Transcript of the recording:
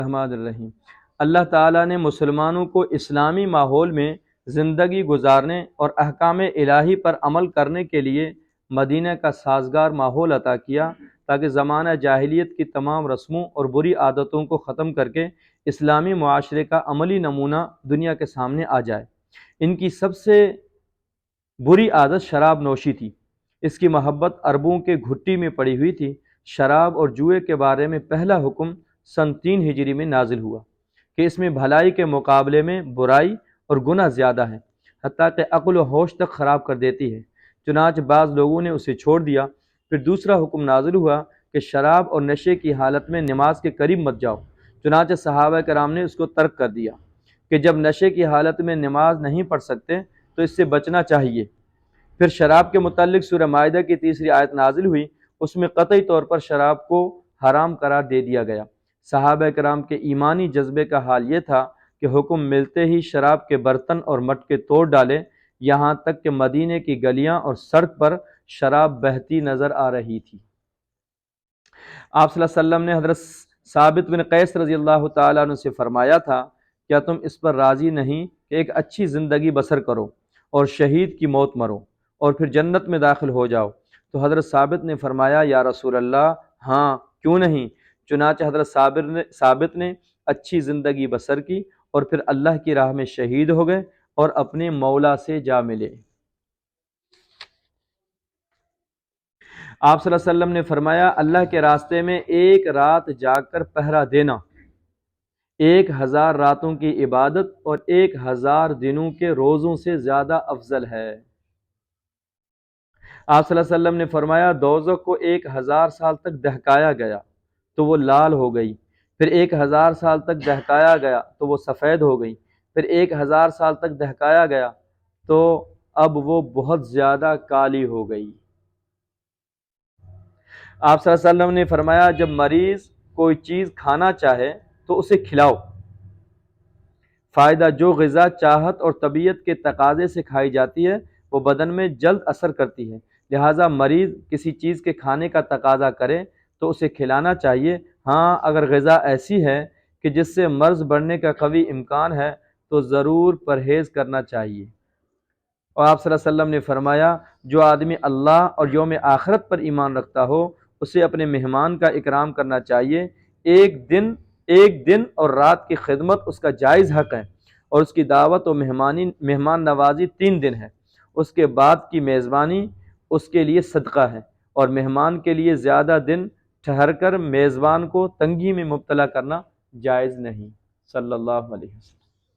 الرحمن الرحیم۔ اللہ تعالیٰ نے مسلمانوں کو اسلامی ماحول میں زندگی گزارنے اور احکام الہی پر عمل کرنے کے لیے مدینہ کا سازگار ماحول عطا کیا تاکہ زمانہ جاہلیت کی تمام رسموں اور بری عادتوں کو ختم کر کے اسلامی معاشرے کا عملی نمونہ دنیا کے سامنے آ جائے۔ ان کی سب سے بری عادت شراب نوشی تھی۔ اس کی محبت عربوں کے گھٹی میں پڑی ہوئی تھی۔ شراب اور جوئے کے بارے میں پہلا حکم سن 3 ہجری میں نازل ہوا کہ اس میں بھلائی کے مقابلے میں برائی اور گناہ زیادہ ہے، حتیٰ کہ عقل و ہوش تک خراب کر دیتی ہے۔ چنانچہ بعض لوگوں نے اسے چھوڑ دیا۔ پھر دوسرا حکم نازل ہوا کہ شراب اور نشے کی حالت میں نماز کے قریب مت جاؤ۔ چنانچہ صحابہ کرام نے اس کو ترک کر دیا کہ جب نشے کی حالت میں نماز نہیں پڑھ سکتے تو اس سے بچنا چاہیے۔ پھر شراب کے متعلق سورہ مائدہ کی 3 آیت نازل ہوئی، اس میں قطعی طور پر شراب کو حرام قرار دے دیا گیا۔ صحابہ کرام کے ایمانی جذبے کا حال یہ تھا کہ حکم ملتے ہی شراب کے برتن اور مٹکے توڑ ڈالے، یہاں تک کہ مدینے کی گلیاں اور سڑک پر شراب بہتی نظر آ رہی تھی۔ آپ صلی اللہ علیہ وسلم نے حضرت ثابت بن قیس رضی اللہ تعالیٰ عنہ سے فرمایا تھا، کیا تم اس پر راضی نہیں کہ ایک اچھی زندگی بسر کرو اور شہید کی موت مرو اور پھر جنت میں داخل ہو جاؤ؟ تو حضرت ثابت نے فرمایا، یا رسول اللہ، ہاں کیوں نہیں۔ چنانچہ حضرت ثابت نے اچھی زندگی بسر کی اور پھر اللہ کی راہ میں شہید ہو گئے اور اپنے مولا سے جا ملے۔ آپ صلی اللہ علیہ وسلم نے فرمایا، اللہ کے راستے میں ایک رات جاگ کر پہرا دینا 1000 راتوں کی عبادت اور 1000 دنوں کے روزوں سے زیادہ افضل ہے۔ آپ صلی اللہ علیہ وسلم نے فرمایا، دوزخ کو 1000 سال تک دہکایا گیا تو وہ لال ہو گئی، پھر 1000 سال تک دہکایا گیا تو وہ سفید ہو گئی، پھر 1000 سال تک دہکایا گیا تو اب وہ بہت زیادہ کالی ہو گئی۔ آپ صلی اللہ علیہ وسلم نے فرمایا، جب مریض کوئی چیز کھانا چاہے تو اسے کھلاؤ۔ فائدہ جو غذا چاہت اور طبیعت کے تقاضے سے کھائی جاتی ہے وہ بدن میں جلد اثر کرتی ہے، لہٰذا مریض کسی چیز کے کھانے کا تقاضا کرے تو اسے کھلانا چاہیے۔ ہاں اگر غذا ایسی ہے کہ جس سے مرض بڑھنے کا قوی امکان ہے تو ضرور پرہیز کرنا چاہیے۔ اور آپ صلی اللہ علیہ وسلم نے فرمایا، جو آدمی اللہ اور یوم آخرت پر ایمان رکھتا ہو اسے اپنے مہمان کا اکرام کرنا چاہیے۔ ایک دن اور رات کی خدمت اس کا جائز حق ہے، اور اس کی دعوت و مہمان نوازی 3 دن ہے۔ اس کے بعد کی میزبانی اس کے لیے صدقہ ہے، اور مہمان کے لیے زیادہ دن ٹھہر کر میزبان کو تنگی میں مبتلا کرنا جائز نہیں۔ صلی اللہ علیہ وسلم۔